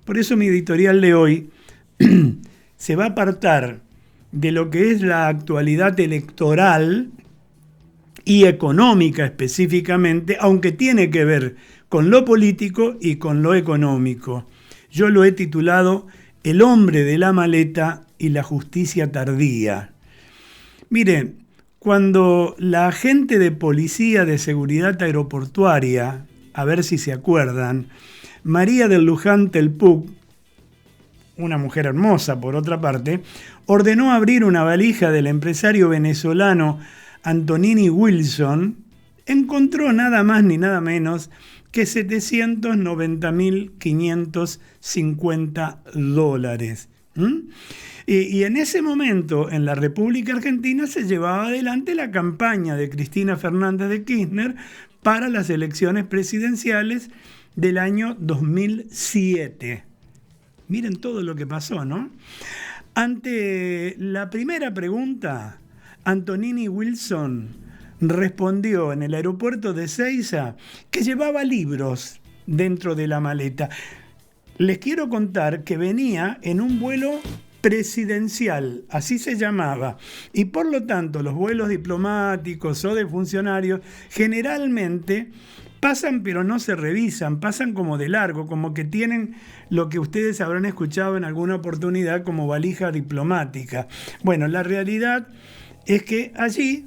Por eso mi editorial de hoy se va a apartar de lo que es la actualidad electoral y económica específicamente, aunque tiene que ver con lo político y con lo económico. Yo lo he titulado El hombre de la maleta y la justicia tardía. Mire, cuando la agente de policía de seguridad aeroportuaria, a ver si se acuerdan, María del Luján Telpuc, una mujer hermosa por otra parte, ordenó abrir una valija del empresario venezolano Antonini Wilson, encontró nada más ni nada menos que $790.550. Y en ese momento, en la República Argentina, se llevaba adelante la campaña de Cristina Fernández de Kirchner para las elecciones presidenciales del año 2007. Miren todo lo que pasó, ¿no? Ante la primera pregunta, Antonini Wilson respondió en el aeropuerto de Ezeiza que llevaba libros dentro de la maleta. Les quiero contar que venía en un vuelo presidencial, así se llamaba, y por lo tanto los vuelos diplomáticos o de funcionarios generalmente pasan pero no se revisan, pasan como de largo, como que tienen lo que ustedes habrán escuchado en alguna oportunidad como valija diplomática. Bueno, la realidad es que allí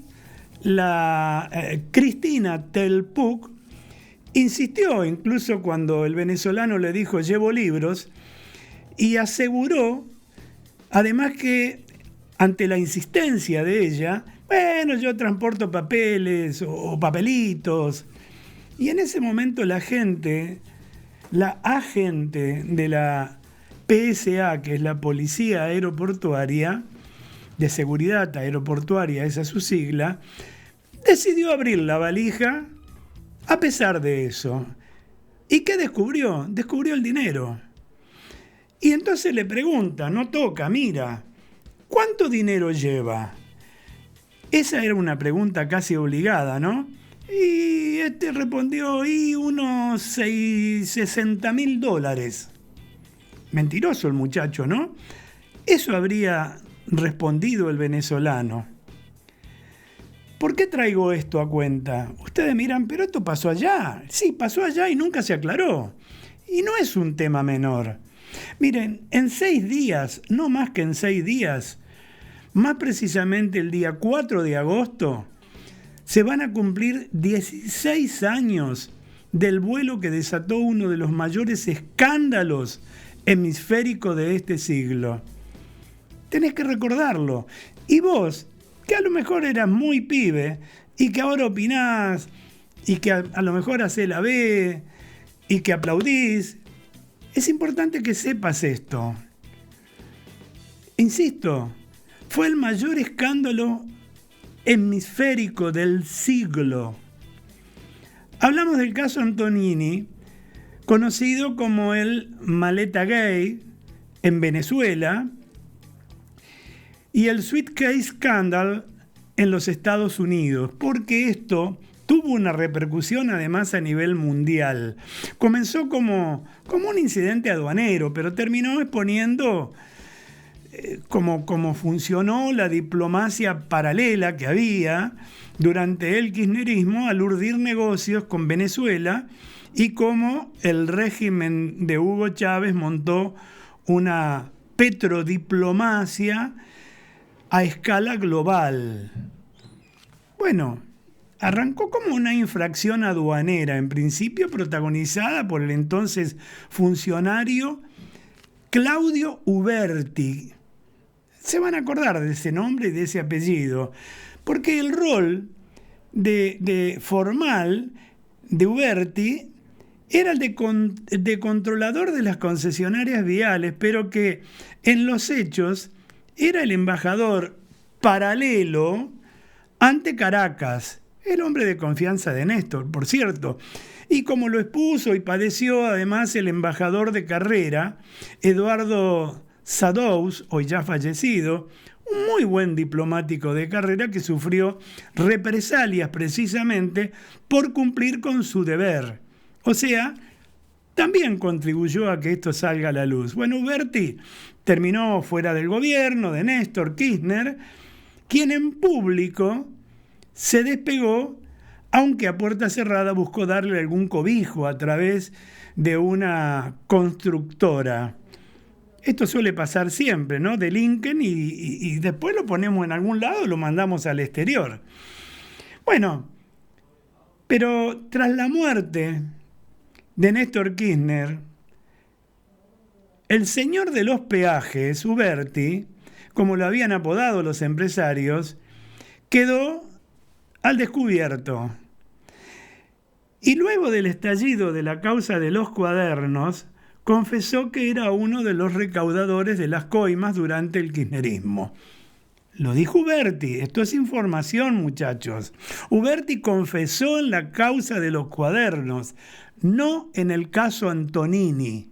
la Cristina Telpuc insistió, incluso cuando el venezolano le dijo llevo libros, y aseguró además que ante la insistencia de ella, bueno, yo transporto papeles o papelitos. Y en ese momento la agente de la PSA, que es la Policía Aeroportuaria, de Seguridad Aeroportuaria, esa es su sigla, decidió abrir la valija a pesar de eso. ¿Y qué descubrió? Descubrió el dinero. Y entonces le pregunta, no toca, mira, ¿cuánto dinero lleva? Esa era una pregunta casi obligada, ¿no? Y este respondió, y unos $60.000. Mentiroso el muchacho, ¿no? Eso habría respondido el venezolano. ¿Por qué traigo esto a cuenta? Ustedes miran, pero esto pasó allá. Sí, pasó allá y nunca se aclaró. Y no es un tema menor. Miren, en 6 días, no más que en 6 días, más precisamente el día 4 de agosto, se van a cumplir 16 años del vuelo que desató uno de los mayores escándalos hemisféricos de este siglo. Tenés que recordarlo. Y vos, que a lo mejor eras muy pibe y que ahora opinás y que a lo mejor hacés la B y que aplaudís, es importante que sepas esto. Insisto, fue el mayor escándalo hemisférico del siglo. Hablamos del caso Antonini, conocido como el Maleta Gay en Venezuela, y el Suitcase Scandal en los Estados Unidos, porque esto tuvo una repercusión además a nivel mundial. Comenzó como un incidente aduanero, pero terminó exponiendo cómo funcionó la diplomacia paralela que había durante el kirchnerismo al urdir negocios con Venezuela y cómo el régimen de Hugo Chávez montó una petrodiplomacia a escala global. Bueno, arrancó como una infracción aduanera, en principio protagonizada por el entonces funcionario Claudio Uberti. Se van a acordar de ese nombre y de ese apellido, porque el rol de formal de Uberti era el de controlador de las concesionarias viales, pero que en los hechos era el embajador paralelo ante Caracas, el hombre de confianza de Néstor, por cierto. Y como lo expuso y padeció además el embajador de carrera, Eduardo Sadous, hoy ya fallecido, un muy buen diplomático de carrera que sufrió represalias precisamente por cumplir con su deber. O sea, también contribuyó a que esto salga a la luz. Bueno, Uberti terminó fuera del gobierno de Néstor Kirchner, quien en público se despegó, aunque a puerta cerrada buscó darle algún cobijo a través de una constructora. Esto suele pasar siempre, ¿no? Delinquen y después lo ponemos en algún lado y lo mandamos al exterior. Bueno, pero tras la muerte de Néstor Kirchner, el señor de los peajes, Uberti, como lo habían apodado los empresarios, quedó al descubierto. Y luego del estallido de la causa de los cuadernos, confesó que era uno de los recaudadores de las coimas durante el kirchnerismo. Lo dijo Uberti, esto es información, muchachos. Uberti confesó en la causa de los cuadernos, no en el caso Antonini.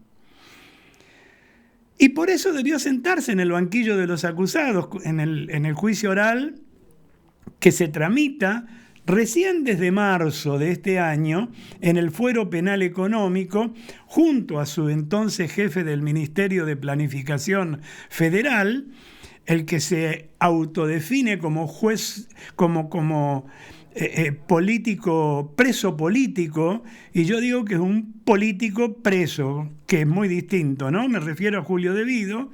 Y por eso debió sentarse en el banquillo de los acusados, en el juicio oral que se tramita recién desde marzo de este año en el Fuero Penal Económico, junto a su entonces jefe del Ministerio de Planificación Federal, el que se autodefine como juez, como político, preso político, y yo digo que es un político preso, que es muy distinto, ¿no? Me refiero a Julio De Vido,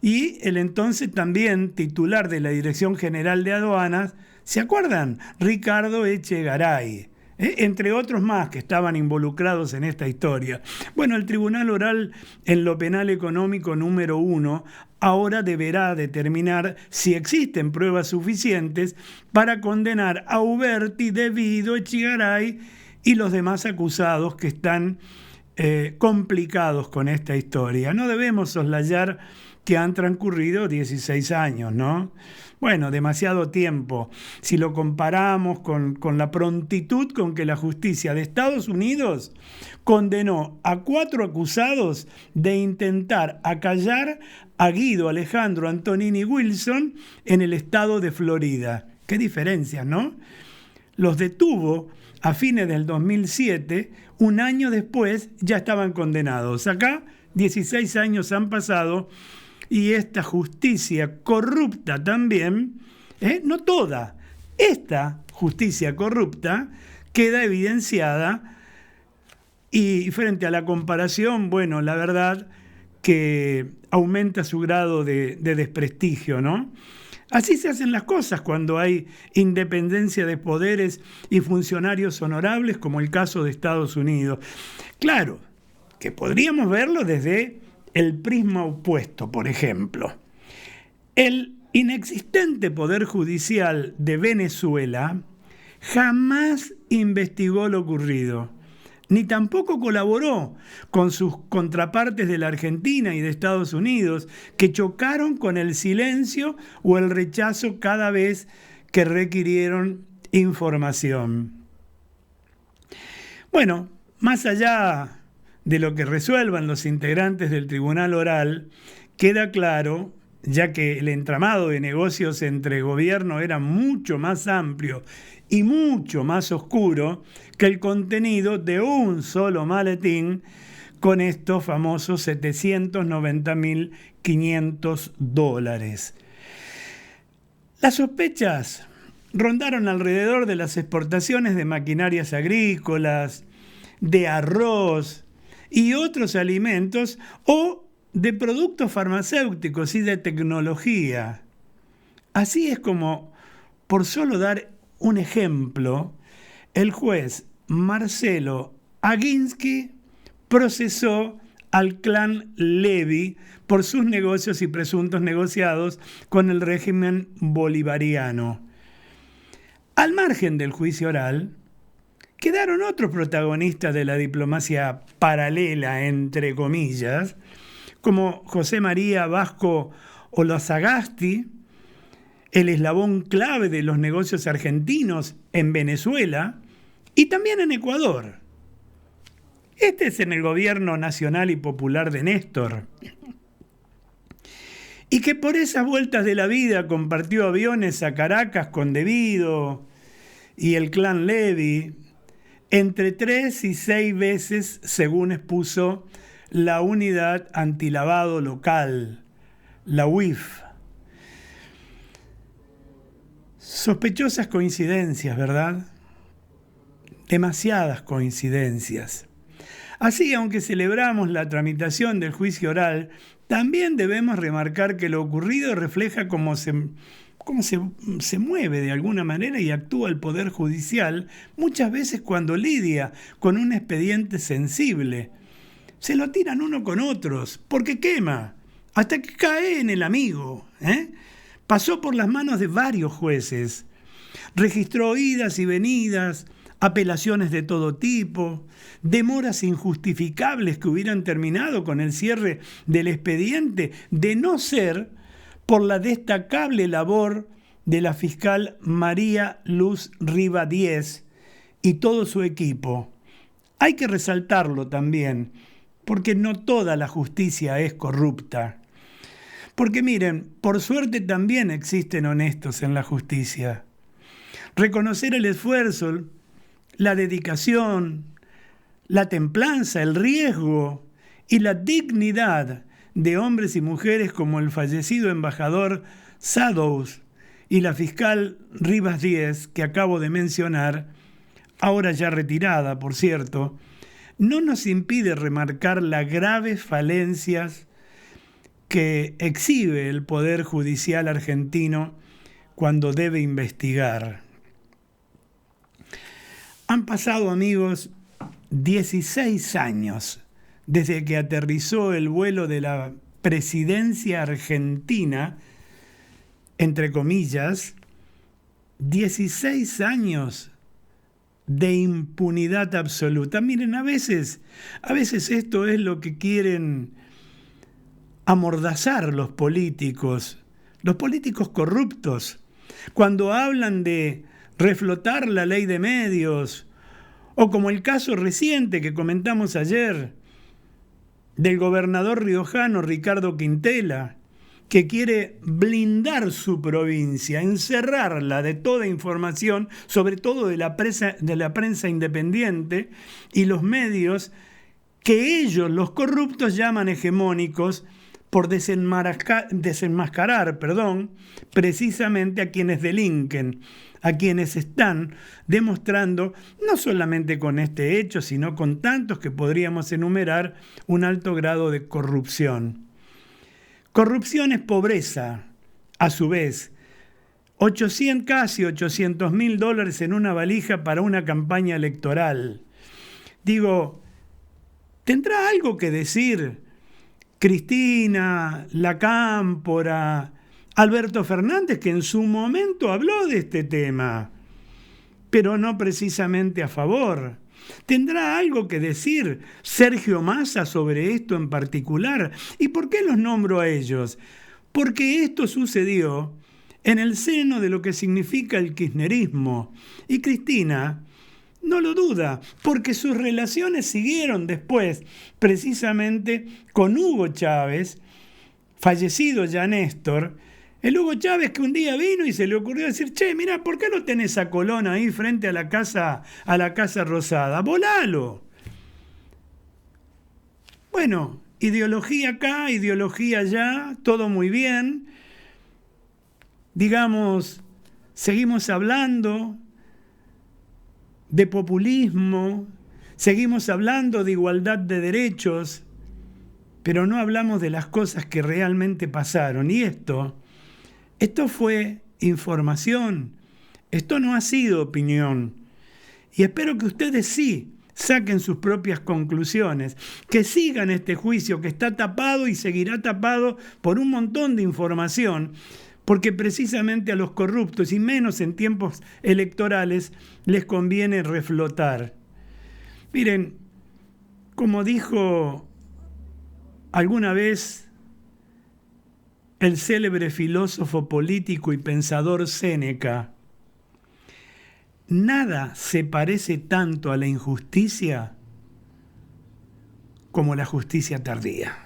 y el entonces también titular de la Dirección General de Aduanas, ¿se acuerdan? Ricardo Echegaray, entre otros más que estaban involucrados en esta historia. Bueno, el Tribunal Oral en lo Penal Económico número 1 ahora deberá determinar si existen pruebas suficientes para condenar a Uberti, De Vido, Echegaray y los demás acusados que están complicados con esta historia. No debemos soslayar que han transcurrido 16 años, ¿no? Bueno, demasiado tiempo. Si lo comparamos con la prontitud con que la justicia de Estados Unidos condenó a 4 acusados de intentar acallar a Guido Alejandro Antonini Wilson en el estado de Florida. Qué diferencia, ¿no? Los detuvo a fines del 2007, un año después ya estaban condenados. Acá 16 años han pasado y esta justicia corrupta también, no toda, esta justicia corrupta queda evidenciada y frente a la comparación, bueno, la verdad que aumenta su grado de desprestigio, ¿no? Así se hacen las cosas cuando hay independencia de poderes y funcionarios honorables, como el caso de Estados Unidos. Claro, que podríamos verlo desde el prisma opuesto, por ejemplo. El inexistente Poder Judicial de Venezuela jamás investigó lo ocurrido, ni tampoco colaboró con sus contrapartes de la Argentina y de Estados Unidos, que chocaron con el silencio o el rechazo cada vez que requirieron información. Bueno, más allá de lo que resuelvan los integrantes del Tribunal Oral, queda claro, ya que el entramado de negocios entre gobierno era mucho más amplio y mucho más oscuro que el contenido de un solo maletín con estos famosos $790.500. Las sospechas rondaron alrededor de las exportaciones de maquinarias agrícolas, de arroz y otros alimentos o de productos farmacéuticos y de tecnología. Así es como, por solo dar un ejemplo, el juez Marcelo Aguinsky procesó al clan Levy por sus negocios y presuntos negociados con el régimen bolivariano. Al margen del juicio oral, quedaron otros protagonistas de la diplomacia paralela, entre comillas, como José María Vasco Olazagasti, el eslabón clave de los negocios argentinos en Venezuela y también en Ecuador. Este es en el gobierno nacional y popular de Néstor. Y que por esas vueltas de la vida compartió aviones a Caracas con De Vido y el clan Levy, entre 3 y 6 veces, según expuso la unidad antilavado local, la UIF. Sospechosas coincidencias, ¿verdad? Demasiadas coincidencias. Así, aunque celebramos la tramitación del juicio oral, también debemos remarcar que lo ocurrido refleja cómo se mueve de alguna manera y actúa el Poder Judicial, muchas veces cuando lidia con un expediente sensible. Se lo tiran uno con otros, porque quema, hasta que cae en el amigo. Pasó por las manos de varios jueces, registró idas y venidas, apelaciones de todo tipo, demoras injustificables que hubieran terminado con el cierre del expediente, de no ser por la destacable labor de la fiscal María Luz Riva Diez y todo su equipo. Hay que resaltarlo también, porque no toda la justicia es corrupta. Porque miren, por suerte también existen honestos en la justicia. Reconocer el esfuerzo, la dedicación, la templanza, el riesgo y la dignidad de hombres y mujeres como el fallecido embajador Sadowski y la fiscal Rivas Diez, que acabo de mencionar, ahora ya retirada, por cierto, no nos impide remarcar las graves falencias que exhibe el Poder Judicial argentino cuando debe investigar. Han pasado, amigos, 16 años desde que aterrizó el vuelo de la presidencia argentina, entre comillas, 16 años de impunidad absoluta. Miren, a veces esto es lo que quieren amordazar los políticos corruptos, cuando hablan de reflotar la ley de medios, o como el caso reciente que comentamos ayer del gobernador riojano Ricardo Quintela, que quiere blindar su provincia, encerrarla de toda información, sobre todo de la prensa independiente y los medios que ellos, los corruptos, llaman hegemónicos, por desenmascarar, precisamente a quienes delinquen, a quienes están demostrando, no solamente con este hecho, sino con tantos que podríamos enumerar, un alto grado de corrupción. Corrupción es pobreza, a su vez. Casi $800.000 en una valija para una campaña electoral. Digo, ¿tendrá algo que decir Cristina, La Cámpora, Alberto Fernández, que en su momento habló de este tema, pero no precisamente a favor? ¿Tendrá algo que decir Sergio Massa sobre esto en particular? ¿Y por qué los nombro a ellos? Porque esto sucedió en el seno de lo que significa el kirchnerismo. Y Cristina no lo duda, porque sus relaciones siguieron después, precisamente con Hugo Chávez, fallecido ya Néstor, el Hugo Chávez que un día vino y se le ocurrió decir, che, mirá, ¿por qué no tenés a Colón ahí frente a la Casa Rosada? ¡Volalo! Bueno, ideología acá, ideología allá, todo muy bien. Digamos, seguimos hablando de populismo, seguimos hablando de igualdad de derechos, pero no hablamos de las cosas que realmente pasaron. Y esto fue información, esto no ha sido opinión. Y espero que ustedes sí saquen sus propias conclusiones, que sigan este juicio que está tapado y seguirá tapado por un montón de información, porque precisamente a los corruptos, y menos en tiempos electorales, les conviene reflotar. Miren, como dijo alguna vez el célebre filósofo político y pensador Séneca, nada se parece tanto a la injusticia como la justicia tardía.